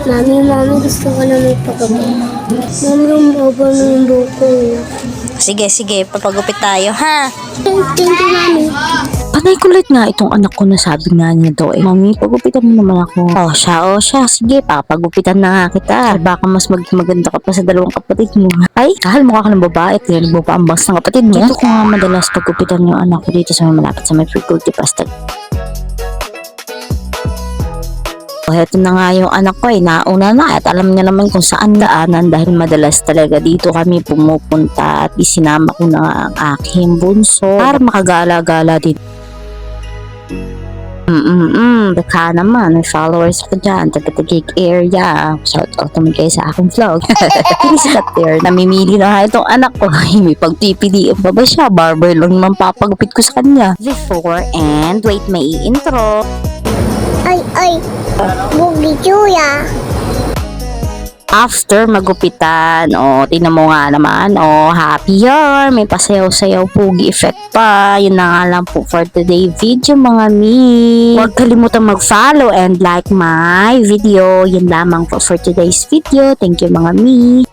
Mami, gusto ko na magpagupit. Mami, lumaba na yung buko. Sige, papagupit tayo, ha? Thank you, Mami. Panay kulit nga itong anak ko na sabi nga niya daw, Mami, pagupitan mo naman ako. O siya, sige, papagupitan na nga kita. Baka mas maganda ka pa sa dalawang kapatid mo. Ay, kahal mukha ka ng babae at yan mo pa ang bangs ng kapatid mo. Dito ko nga madalas pagupitan yung anak ko dito sa may malapit sa may faculty pastag. O, heto na nga yung anak ko nauna na at alam niya naman kung saan daanan dahil madalas talaga dito kami pumupunta at isinama ko na ang aking bunso para makagala-gala din. Baka naman, may followers ko dyan, taga-Taguig area. Shout out naman kayo sa aking vlog. Pinisikat there, namimili na nga itong anak ko. May pagpipiliin pa ba siya? Barber lang naman papagupit ko sa kanya. Before and wait, may intro. Ay, bugi chuya. After magupitan, tingnan mo nga naman, happy yarn, may pasayaw-sayaw pugi effect pa. Yun na nga lang po for today video mga mi. Huwag kalimutan mag-follow and like my video. Yun lamang po for today's video. Thank you mga mi.